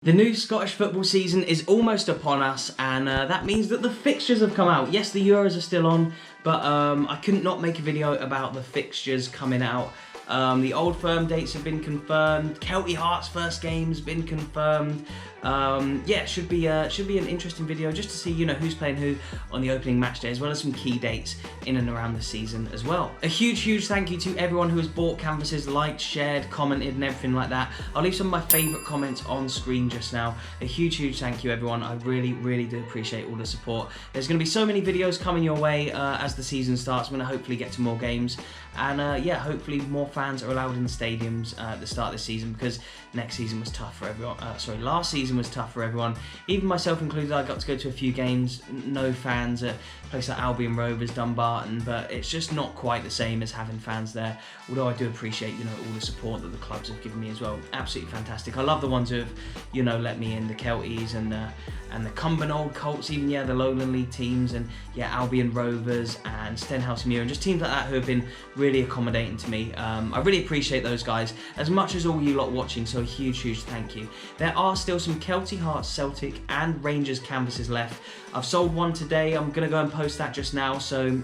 The new Scottish football season is almost upon us, and that means that the fixtures have come out. Yes, the Euros are still on, but I couldn't not make a video about the fixtures coming out. The Old Firm dates have been confirmed. Kelty Hearts' first game's been confirmed. Yeah, should be an interesting video just to see, you know, who's playing who on the opening match day, as well as some key dates in and around the season as well. A huge thank you to everyone who has bought canvases, liked, shared, commented and everything like that. I'll leave some of my favourite comments on screen just now. A huge thank you everyone. I really do appreciate all the support. There's going to be so many videos coming your way as the season starts. I'm going to hopefully get to more games, and yeah, hopefully more fans are allowed in the stadiums at the start of the season, because next season was tough for everyone. Last season was tough for everyone, even myself included. I got to go to a few games, no fans at places like Albion Rovers, Dumbarton, but it's just not quite the same as having fans there. Although I do appreciate, you know, all the support that the clubs have given me as well. Absolutely fantastic. I love the ones who have, you know, let me in, the Kelties and the Cumbernauld Colts, even, yeah, the Lowland League teams, and yeah, Albion Rovers and Stenhouse Muir, and just teams like that who have been really accommodating to me. I really appreciate those guys as much as all you lot watching, so a huge thank you. There are still some Kelty Hearts, Celtic and Rangers canvases left. I've sold one today. I'm going to go and post that just now, so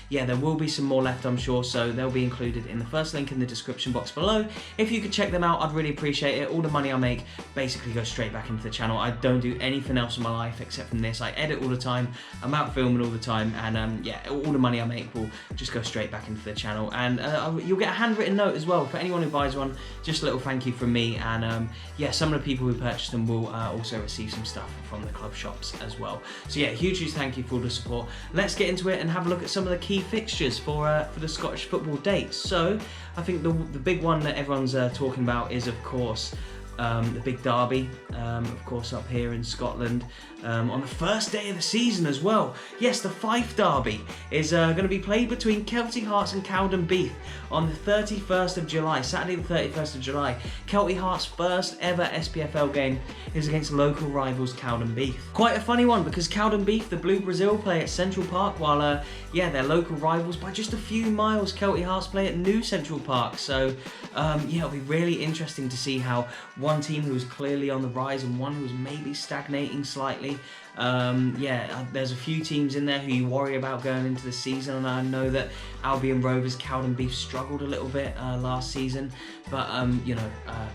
yeah, there will be some more left, I'm sure, so they'll be included in the first link in the description box below. If you could check them out, I'd really appreciate it. All the money I make basically goes straight back into the channel. I don't do anything else in my life except from this. I edit all the time, I'm out filming all the time, and yeah, all the money I make will just go straight back into the channel. And you'll get a handwritten note as well for anyone who buys one, just a little thank you from me, and yeah, some of the people who purchase them will also receive some stuff from the club shops as well. So yeah, huge thank you for all the support. Let's get into it and have a look at some of the key fixtures for the Scottish football dates. So I think the big one that everyone's talking about is, of course, the big derby, of course, up here in Scotland, on the first day of the season as well. Yes, the Fife Derby is going to be played between Kelty Hearts and Cowdenbeath on the 31st of July, Saturday the 31st of July. Kelty Hearts' first ever SPFL game is against local rivals Cowdenbeath. Quite a funny one, because Cowdenbeath, the Blue Brazil, play at Central Park, while yeah, their local rivals by just a few miles, Kelty Hearts, play at New Central Park. So yeah, it'll be really interesting to see how one team who was clearly on the rise and one who was maybe stagnating slightly. Yeah, there's a few teams in there who you worry about going into the season, and I know that Albion Rovers, Cowdenbeath struggled a little bit last season, but you know,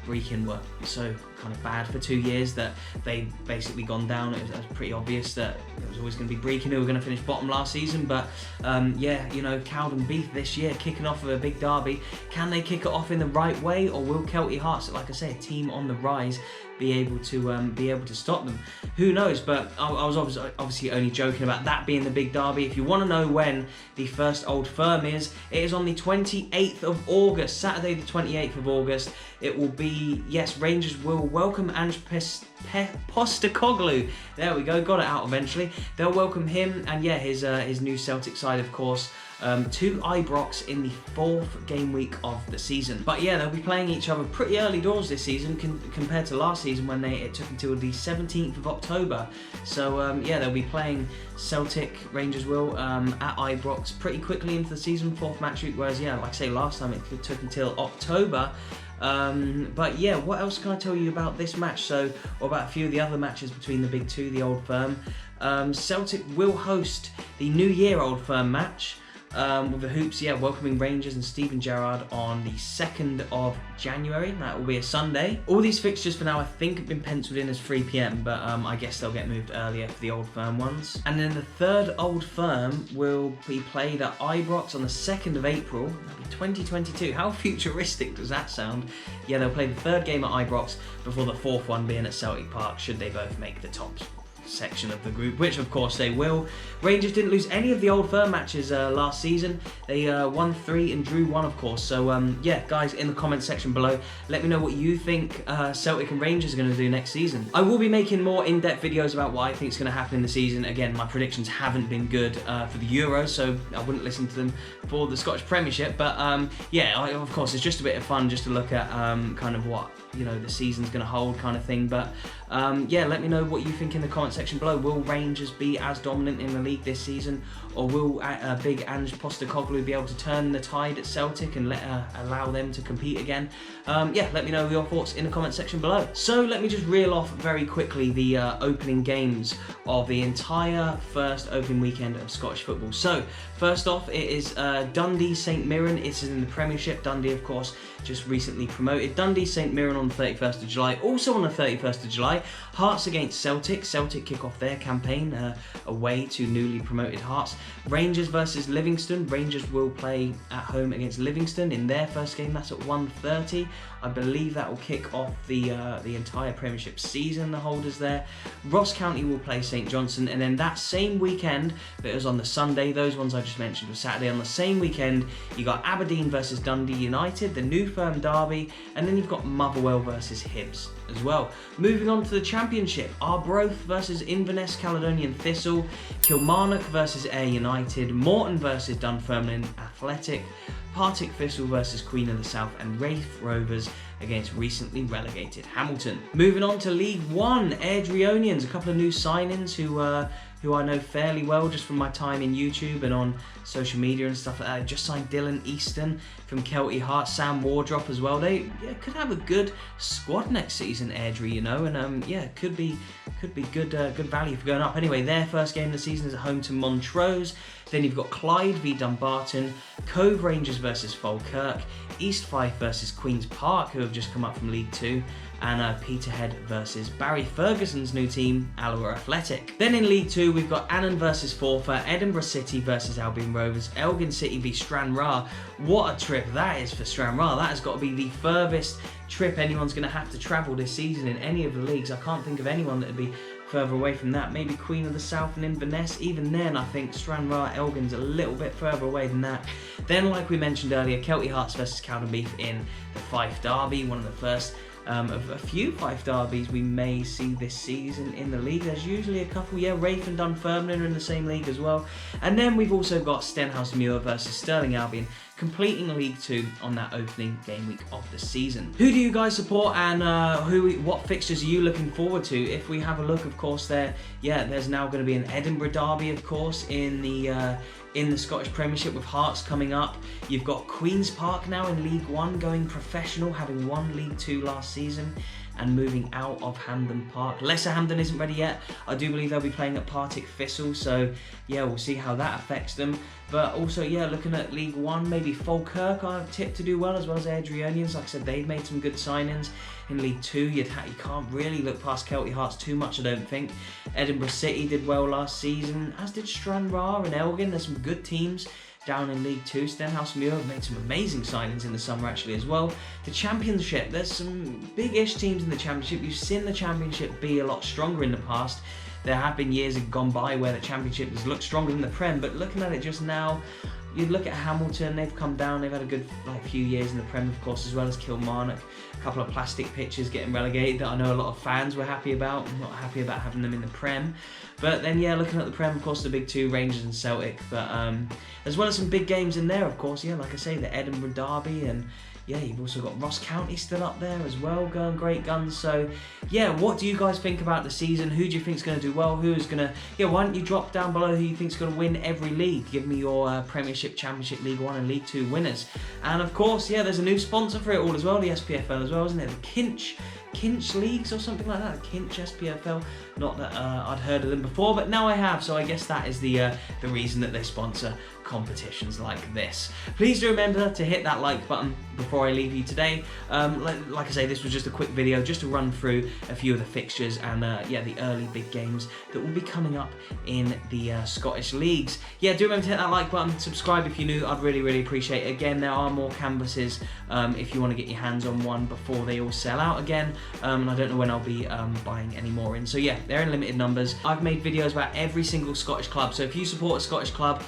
Brechin were so kind of bad for 2 years that they basically gone down. It was pretty obvious that it was always going to be Brechin who were going to finish bottom last season, but yeah, you know, Cowdenbeath this year kicking off with a big derby. Can they kick it off in the right way, or will Kelty Hearts, like I say, a team on the rise, be able to stop them? Who knows? But I was obviously only joking about that being the big derby. If you want to know when the first Old Firm is, it is on the 28th of August, Saturday the 28th of August. It will be, yes, Rangers will welcome Ange Postecoglou. There we go, got it out eventually. They'll welcome him and yeah, his new Celtic side, of course, to Ibrox in the 4th game week of the season. But yeah, they'll be playing each other pretty early doors this season compared to last season, when it took until the 17th of October. So yeah, they'll be playing Celtic, Rangers will, at Ibrox pretty quickly into the season, 4th match week, whereas yeah, like I say, last time it took until October. But yeah, what else can I tell you about this match? So, or about a few of the other matches between the big two, the Old Firm. Celtic will host the New Year Old Firm match, with the Hoops, yeah, welcoming Rangers and Steven Gerrard on the 2nd of January. That will be a Sunday. All these fixtures for now, I think, have been penciled in as 3 PM, but I guess they'll get moved earlier for the Old Firm ones. And then the third Old Firm will be played at Ibrox on the 2nd of April. That'll be 2022. How futuristic does that sound? Yeah, they'll play the third game at Ibrox before the 4th one being at Celtic Park, should they both make the top section of the group, which of course they will. Rangers didn't lose any of the Old Firm matches last season. They won 3 and drew 1, of course. So yeah, guys, in the comment section below, let me know what you think Celtic and Rangers are going to do next season. I will be making more in-depth videos about what I think is going to happen in the season. Again, my predictions haven't been good for the Euros, so I wouldn't listen to them for the Scottish Premiership. But yeah, of course, it's just a bit of fun just to look at kind of what you know, the season's going to hold kind of thing. But yeah, let me know what you think in the comment section below. Will Rangers be as dominant in the league this season, or will big Ange Postecoglou be able to turn the tide at Celtic and allow them to compete again? Yeah, let me know your thoughts in the comment section below. So let me just reel off very quickly the opening games of the entire first opening weekend of Scottish football. So first off, it is Dundee St Mirren. It's in the Premiership. Dundee, of course, just recently promoted. Dundee St Mirren on the 31st of July. Also on the 31st of July, Hearts against Celtic. Celtic kick off their campaign away to newly promoted Hearts. Rangers versus Livingston. Rangers will play at home against Livingston in their first game. That's at 1:30. I believe that will kick off the entire Premiership season, the holders there. Ross County will play St Johnstone, and then that same weekend, but it was on the Sunday, those ones I just mentioned were Saturday. On the same weekend, you got Aberdeen versus Dundee United, the New Firm Derby, and then you've got Motherwell versus Hibs as well. Moving on to the Championship, Arbroath versus Inverness Caledonian Thistle, Kilmarnock versus Ayr United, Morton versus Dunfermline Athletic, Partick Thistle versus Queen of the South, and Wraith Rovers against recently relegated Hamilton. Moving on to League One, Airdrieonians, a couple of new signings who I know fairly well just from my time in YouTube and on social media and stuff like that. I just signed Dylan Easton from Kelty Hearts, Sam Wardrop as well. They could have a good squad next season, Airdrie, you know, and yeah, could be good value for going up. Anyway, their first game of the season is at home to Montrose. Then you've got Clyde v Dumbarton, Cove Rangers versus Falkirk, East Fife versus Queen's Park, who have just come up from League Two, and Peterhead versus Barry Ferguson's new team, Alloa Athletic. Then in League Two, we've got Annan versus Forfar, Edinburgh City versus Albion Rovers, Elgin City v Stranraer. What a trip that is for Stranraer. That has got to be the furthest trip anyone's going to have to travel this season in any of the leagues. I can't think of anyone that would be further away from that. Maybe Queen of the South and Inverness. Even then, I think Stranraer, Elgin's a little bit further away than that. Then, like we mentioned earlier, Kelty Hearts versus Cowdenbeath in the Fife Derby, one of the first of a few Fife derbies we may see this season in the league. There's usually a couple, yeah. Wraith and Dunfermline are in the same league as well. And then we've also got Stenhousemuir versus Stirling Albion, completing League Two on that opening game week of the season. Who do you guys support, and what fixtures are you looking forward to? If we have a look, of course, there's now going to be an Edinburgh Derby, of course, in the Scottish Premiership with Hearts coming up. You've got Queen's Park now in League One going professional, having won League Two last season and moving out of Hampden Park. Lesser Hampden isn't ready yet. I do believe they'll be playing at Partick Thistle, so yeah, we'll see how that affects them. But also, yeah, looking at League One, maybe Falkirk I've tipped to do well, as well as Airdrieonians. Like I said, they've made some good signings. In League Two, you can't really look past Kelty Hearts too much, I don't think. Edinburgh City did well last season, as did Stranraer and Elgin. There's some good teams down in League Two. Stenhousemuir have made some amazing signings in the summer actually as well. The Championship, there's some big-ish teams in the Championship. You've seen the Championship be a lot stronger in the past. There have been years gone by where the Championship has looked stronger than the Prem, but looking at it just now, you'd look at Hamilton, they've come down, they've had a good few years in the Prem, of course, as well as Kilmarnock. A couple of plastic pitches getting relegated that I know a lot of fans were happy about. I'm not happy about having them in the Prem. But then, yeah, looking at the Prem, of course, the big two, Rangers and Celtic. But as well as some big games in there, of course, yeah, like I say, the Edinburgh Derby, and yeah, you've also got Ross County still up there as well, going great guns. So, yeah, what do you guys think about the season? Who do you think is going to do well? Who is going to... Yeah, why don't you drop down below who you think is going to win every league? Give me your Premiership, Championship, League One and League Two winners. And, of course, yeah, there's a new sponsor for it all as well, the SPFL as well, isn't it? The Kinch Leagues or something like that, Kinch SPFL. Not that I'd heard of them before, but now I have, so I guess that is the reason that they sponsor competitions like this. Please do remember to hit that like button before I leave you today. Like I say, this was just a quick video just to run through a few of the fixtures and yeah, the early big games that will be coming up in the Scottish leagues. Yeah, do remember to hit that like button, subscribe if you're new, I'd really appreciate it. Again, there are more canvases if you want to get your hands on one before they all sell out again, and I don't know when I'll be buying any more in. So yeah, they're in limited numbers. I've made videos about every single Scottish club, so if you support a Scottish club,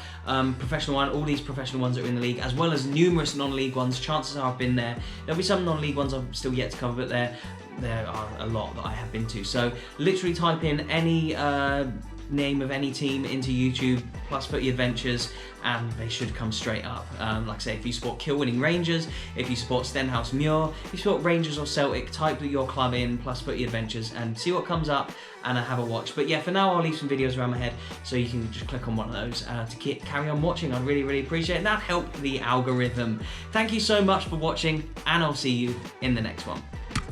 professional one, all these professional ones that are in the league, as well as numerous non-league ones, chances are I've been there. There'll be some non-league ones I've still yet to cover, but there are a lot that I have been to. So literally type in any name of any team into YouTube, plus Footy Adventures, and they should come straight up. Like I say, if you support Kilwinning Rangers, if you support Stenhouse Muir, if you support Rangers or Celtic, type your club in, plus Footy Adventures, and see what comes up and have a watch. But yeah, for now I'll leave some videos around my head, so you can just click on one of those to carry on watching. I'd really, really appreciate it. That helped the algorithm. Thank you so much for watching, and I'll see you in the next one.